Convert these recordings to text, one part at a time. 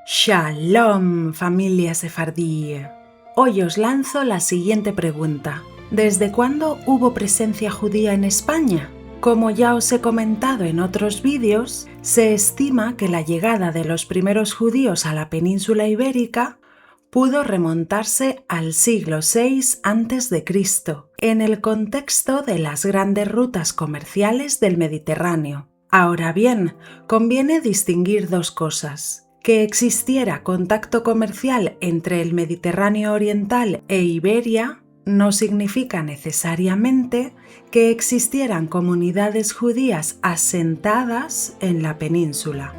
Shalom, familia sefardí. Hoy os lanzo la siguiente pregunta. ¿Desde cuándo hubo presencia judía en España? Como ya os he comentado en otros vídeos, se estima que la llegada de los primeros judíos a la península ibérica pudo remontarse al siglo VI a.C., en el contexto de las grandes rutas comerciales del Mediterráneo. Ahora bien, conviene distinguir dos cosas. Que existiera contacto comercial entre el Mediterráneo oriental e Iberia no significa necesariamente que existieran comunidades judías asentadas en la península.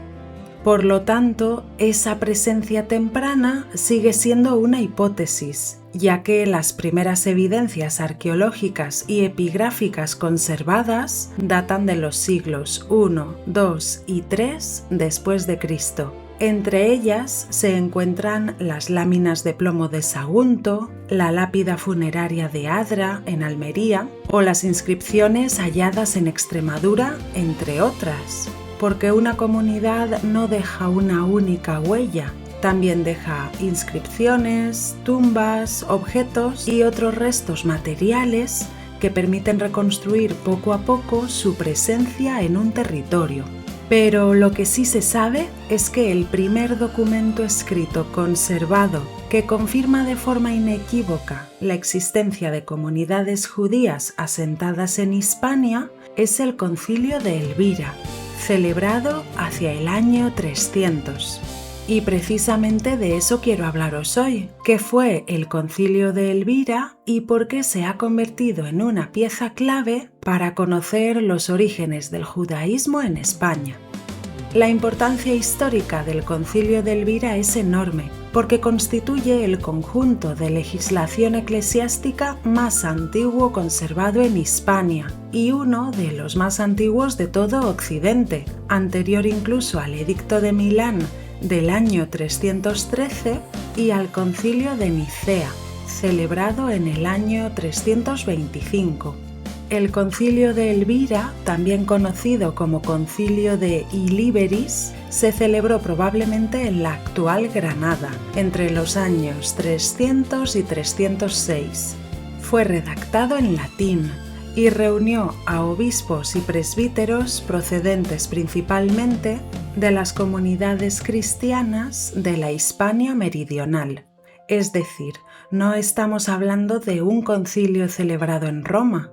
Por lo tanto, esa presencia temprana sigue siendo una hipótesis, ya que las primeras evidencias arqueológicas y epigráficas conservadas datan de los siglos I, II y III después de Cristo. Entre ellas se encuentran las láminas de plomo de Sagunto, la lápida funeraria de Adra en Almería o las inscripciones halladas en Extremadura, entre otras. Porque una comunidad no deja una única huella, también deja inscripciones, tumbas, objetos y otros restos materiales que permiten reconstruir poco a poco su presencia en un territorio. Pero lo que sí se sabe es que el primer documento escrito conservado que confirma de forma inequívoca la existencia de comunidades judías asentadas en Hispania es el Concilio de Elvira, celebrado hacia el año 300. Y precisamente de eso quiero hablaros hoy, qué fue el Concilio de Elvira y por qué se ha convertido en una pieza clave para conocer los orígenes del judaísmo en España. La importancia histórica del Concilio de Elvira es enorme, porque constituye el conjunto de legislación eclesiástica más antiguo conservado en Hispania y uno de los más antiguos de todo Occidente, anterior incluso al Edicto de Milán del año 313 y al Concilio de Nicea, celebrado en el año 325. El Concilio de Elvira, también conocido como Concilio de Ilíberis, se celebró probablemente en la actual Granada, entre los años 300 y 306. Fue redactado en latín y reunió a obispos y presbíteros procedentes principalmente de las comunidades cristianas de la Hispania meridional. Es decir, no estamos hablando de un concilio celebrado en Roma,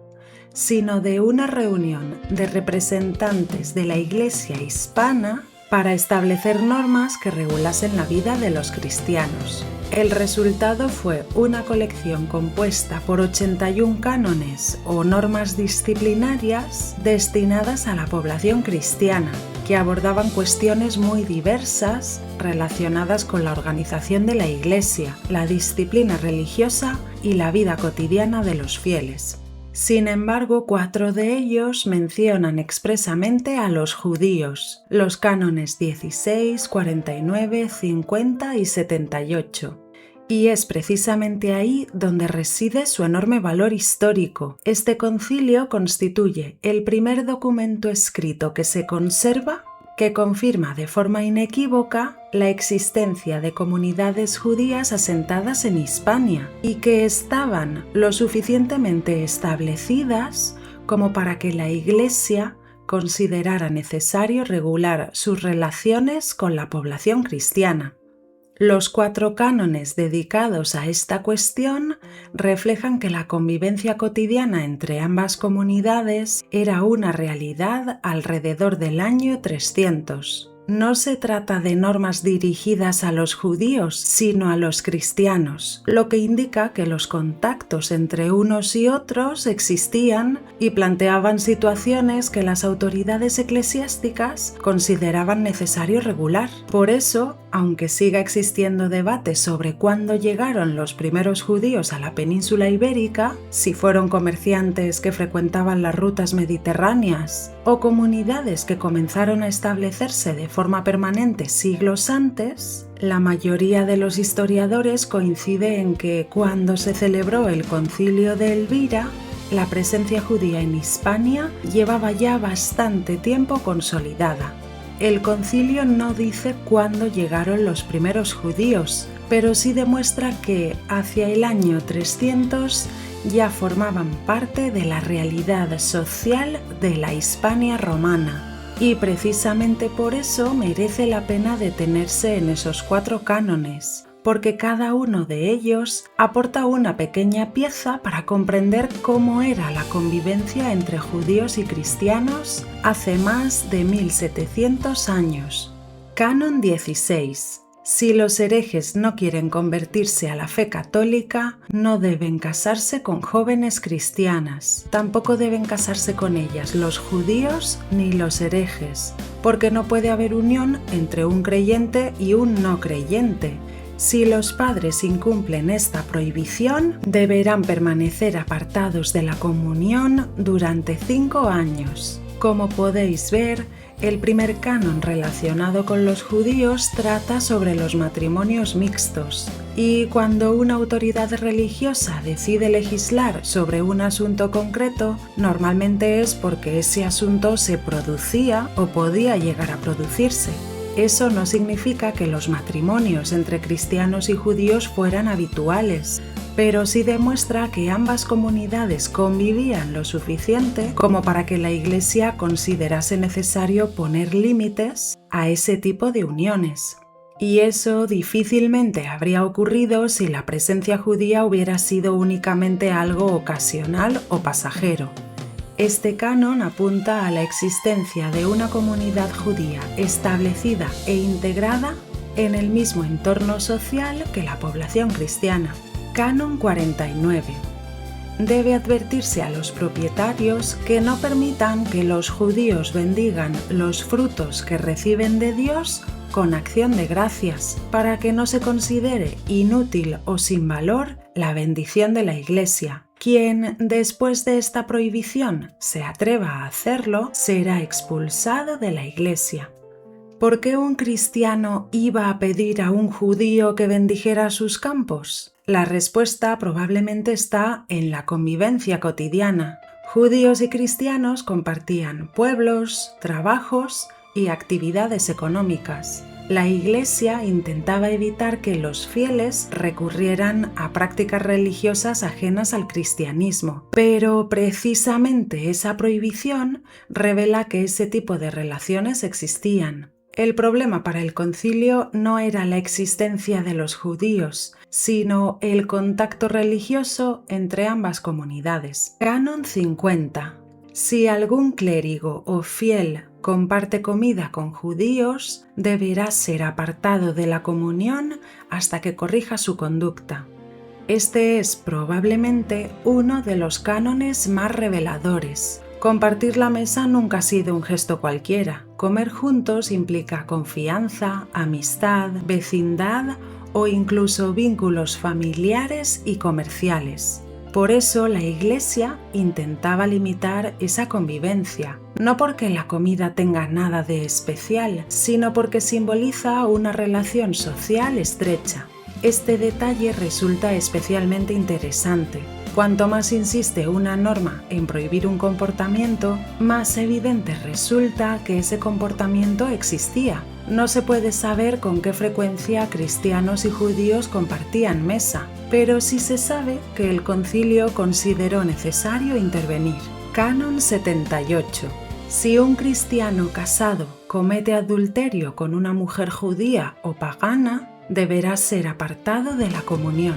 sino de una reunión de representantes de la Iglesia hispana para establecer normas que regulasen la vida de los cristianos. El resultado fue una colección compuesta por 81 cánones o normas disciplinarias destinadas a la población cristiana, que abordaban cuestiones muy diversas relacionadas con la organización de la Iglesia, la disciplina religiosa y la vida cotidiana de los fieles. Sin embargo, 4 de ellos mencionan expresamente a los judíos, los cánones 16, 49, 50 y 78. Y es precisamente ahí donde reside su enorme valor histórico. Este concilio constituye el primer documento escrito que se conserva que confirma de forma inequívoca la existencia de comunidades judías asentadas en Hispania y que estaban lo suficientemente establecidas como para que la Iglesia considerara necesario regular sus relaciones con la población cristiana. Los 4 cánones dedicados a esta cuestión reflejan que la convivencia cotidiana entre ambas comunidades era una realidad alrededor del año 300. No se trata de normas dirigidas a los judíos, sino a los cristianos, lo que indica que los contactos entre unos y otros existían y planteaban situaciones que las autoridades eclesiásticas consideraban necesario regular. Por eso, aunque siga existiendo debate sobre cuándo llegaron los primeros judíos a la península ibérica, si fueron comerciantes que frecuentaban las rutas mediterráneas o comunidades que comenzaron a establecerse de forma permanente siglos antes, la mayoría de los historiadores coincide en que cuando se celebró el Concilio de Elvira, la presencia judía en Hispania llevaba ya bastante tiempo consolidada. El concilio no dice cuándo llegaron los primeros judíos, pero sí demuestra que hacia el año 300 ya formaban parte de la realidad social de la Hispania romana, y precisamente por eso merece la pena detenerse en esos 4 cánones, porque cada uno de ellos aporta una pequeña pieza para comprender cómo era la convivencia entre judíos y cristianos hace más de 1700 años. Canon 16. Si los herejes no quieren convertirse a la fe católica, no deben casarse con jóvenes cristianas. Tampoco deben casarse con ellas los judíos ni los herejes, porque no puede haber unión entre un creyente y un no creyente. Si los padres incumplen esta prohibición, deberán permanecer apartados de la comunión durante 5 años. Como podéis ver, el primer canon relacionado con los judíos trata sobre los matrimonios mixtos, y cuando una autoridad religiosa decide legislar sobre un asunto concreto, normalmente es porque ese asunto se producía o podía llegar a producirse. Eso no significa que los matrimonios entre cristianos y judíos fueran habituales, pero sí demuestra que ambas comunidades convivían lo suficiente como para que la Iglesia considerase necesario poner límites a ese tipo de uniones. Y eso difícilmente habría ocurrido si la presencia judía hubiera sido únicamente algo ocasional o pasajero. Este canon apunta a la existencia de una comunidad judía establecida e integrada en el mismo entorno social que la población cristiana. Canon 49. Debe advertirse a los propietarios que no permitan que los judíos bendigan los frutos que reciben de Dios con acción de gracias, para que no se considere inútil o sin valor la bendición de la Iglesia. Quien, después de esta prohibición, se atreva a hacerlo, será expulsado de la Iglesia. ¿Por qué un cristiano iba a pedir a un judío que bendijera sus campos? La respuesta probablemente está en la convivencia cotidiana. Judíos y cristianos compartían pueblos, trabajos y actividades económicas. La Iglesia intentaba evitar que los fieles recurrieran a prácticas religiosas ajenas al cristianismo, pero precisamente esa prohibición revela que ese tipo de relaciones existían. El problema para el concilio no era la existencia de los judíos, sino el contacto religioso entre ambas comunidades. Canon 50. Si algún clérigo o fiel comparte comida con judíos, deberá ser apartado de la comunión hasta que corrija su conducta. Este es probablemente uno de los cánones más reveladores. Compartir la mesa nunca ha sido un gesto cualquiera. Comer juntos implica confianza, amistad, vecindad o incluso vínculos familiares y comerciales. Por eso la Iglesia intentaba limitar esa convivencia, no porque la comida tenga nada de especial, sino porque simboliza una relación social estrecha. Este detalle resulta especialmente interesante. Cuanto más insiste una norma en prohibir un comportamiento, más evidente resulta que ese comportamiento existía. No se puede saber con qué frecuencia cristianos y judíos compartían mesa, pero sí se sabe que el concilio consideró necesario intervenir. Canon 78. Si un cristiano casado comete adulterio con una mujer judía o pagana, deberá ser apartado de la comunión.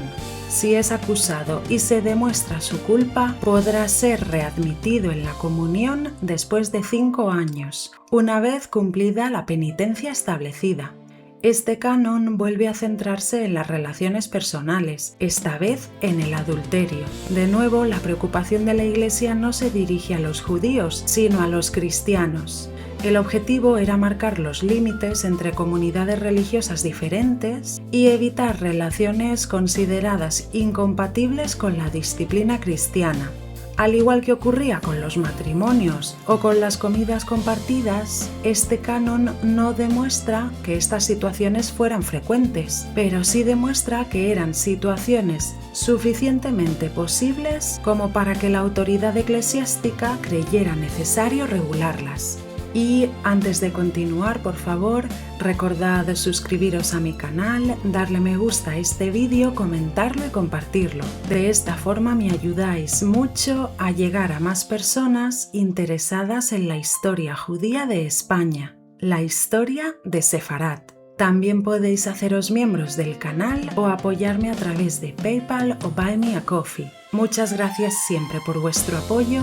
Si es acusado y se demuestra su culpa, podrá ser readmitido en la comunión después de 5 años, una vez cumplida la penitencia establecida. Este canon vuelve a centrarse en las relaciones personales, esta vez en el adulterio. De nuevo, la preocupación de la Iglesia no se dirige a los judíos, sino a los cristianos. El objetivo era marcar los límites entre comunidades religiosas diferentes y evitar relaciones consideradas incompatibles con la disciplina cristiana. Al igual que ocurría con los matrimonios o con las comidas compartidas, este canon no demuestra que estas situaciones fueran frecuentes, pero sí demuestra que eran situaciones suficientemente posibles como para que la autoridad eclesiástica creyera necesario regularlas. Y antes de continuar, por favor, recordad suscribiros a mi canal, darle me gusta a este vídeo, comentarlo y compartirlo. De esta forma me ayudáis mucho a llegar a más personas interesadas en la historia judía de España, la historia de Sefarat. También podéis haceros miembros del canal o apoyarme a través de PayPal o Buy Me a Coffee. Muchas gracias siempre por vuestro apoyo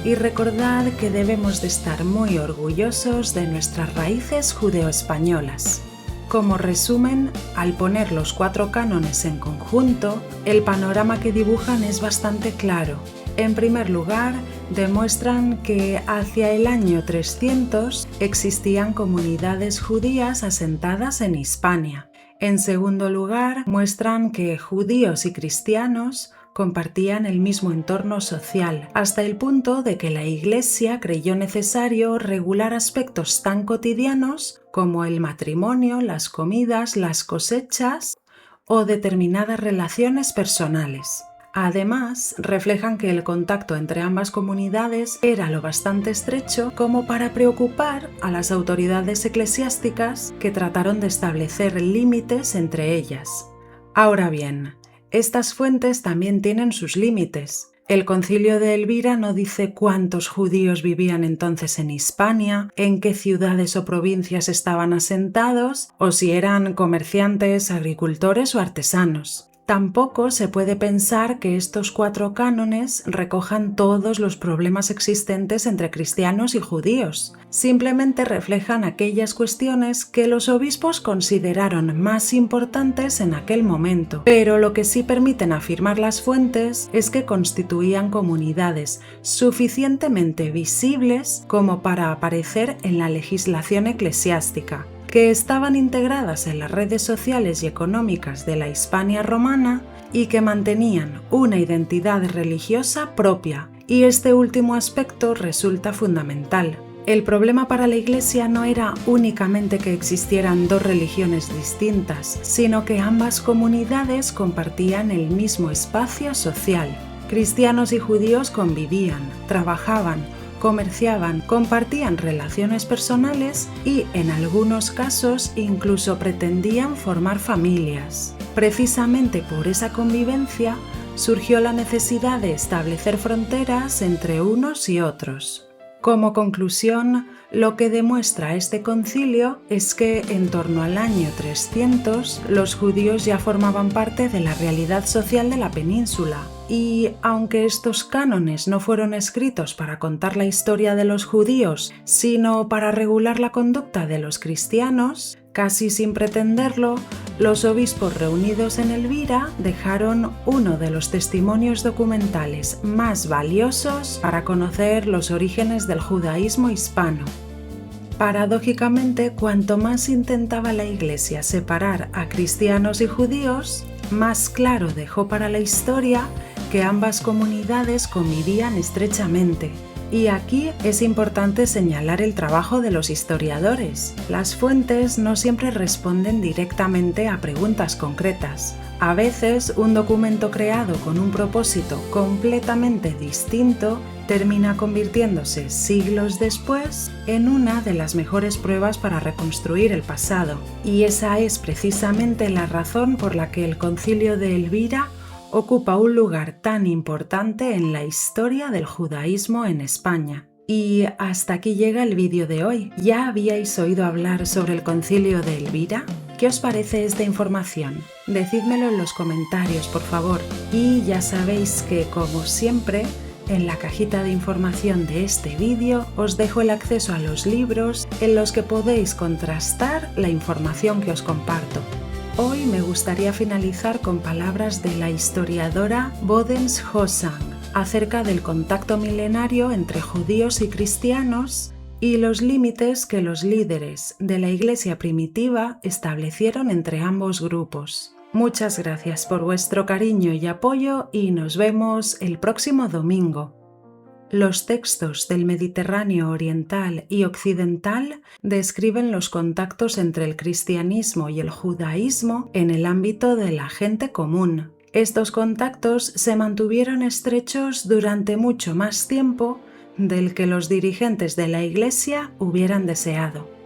y recordad que debemos de estar muy orgullosos de nuestras raíces judeo-españolas. Como resumen, al poner los 4 cánones en conjunto, el panorama que dibujan es bastante claro. En primer lugar, demuestran que hacia el año 300 existían comunidades judías asentadas en Hispania. En segundo lugar, muestran que judíos y cristianos compartían el mismo entorno social, hasta el punto de que la Iglesia creyó necesario regular aspectos tan cotidianos como el matrimonio, las comidas, las cosechas o determinadas relaciones personales. Además, reflejan que el contacto entre ambas comunidades era lo bastante estrecho como para preocupar a las autoridades eclesiásticas que trataron de establecer límites entre ellas. Ahora bien, estas fuentes también tienen sus límites. El Concilio de Elvira no dice cuántos judíos vivían entonces en Hispania, en qué ciudades o provincias estaban asentados, o si eran comerciantes, agricultores o artesanos. Tampoco se puede pensar que estos 4 cánones recojan todos los problemas existentes entre cristianos y judíos. Simplemente reflejan aquellas cuestiones que los obispos consideraron más importantes en aquel momento. Pero lo que sí permiten afirmar las fuentes es que constituían comunidades suficientemente visibles como para aparecer en la legislación eclesiástica, que estaban integradas en las redes sociales y económicas de la Hispania romana y que mantenían una identidad religiosa propia, y este último aspecto resulta fundamental. El problema para la Iglesia no era únicamente que existieran 2 religiones distintas, sino que ambas comunidades compartían el mismo espacio social. Cristianos y judíos convivían, trabajaban, comerciaban, compartían relaciones personales y, en algunos casos, incluso pretendían formar familias. Precisamente por esa convivencia surgió la necesidad de establecer fronteras entre unos y otros. Como conclusión, lo que demuestra este concilio es que en torno al año 300 los judíos ya formaban parte de la realidad social de la península, y aunque estos cánones no fueron escritos para contar la historia de los judíos, sino para regular la conducta de los cristianos, casi sin pretenderlo, los obispos reunidos en Elvira dejaron uno de los testimonios documentales más valiosos para conocer los orígenes del judaísmo hispano. Paradójicamente, cuanto más intentaba la Iglesia separar a cristianos y judíos, más claro dejó para la historia que ambas comunidades convivían estrechamente. Y aquí es importante señalar el trabajo de los historiadores. Las fuentes no siempre responden directamente a preguntas concretas. A veces, un documento creado con un propósito completamente distinto termina convirtiéndose siglos después en una de las mejores pruebas para reconstruir el pasado. Y esa es precisamente la razón por la que el Concilio de Elvira ocupa un lugar tan importante en la historia del judaísmo en España. Y hasta aquí llega el vídeo de hoy. ¿Ya habíais oído hablar sobre el Concilio de Elvira? ¿Qué os parece esta información? Decídmelo en los comentarios, por favor. Y ya sabéis que, como siempre, En la cajita de información de este vídeo os dejo el acceso a los libros en los que podéis contrastar la información que os comparto. Hoy me gustaría finalizar con palabras de la historiadora Bodens Hossam acerca del contacto milenario entre judíos y cristianos y los límites que los líderes de la Iglesia primitiva establecieron entre ambos grupos. Muchas gracias por vuestro cariño y apoyo y nos vemos el próximo domingo. Los textos del Mediterráneo oriental y occidental describen los contactos entre el cristianismo y el judaísmo en el ámbito de la gente común. Estos contactos se mantuvieron estrechos durante mucho más tiempo del que los dirigentes de la Iglesia hubieran deseado.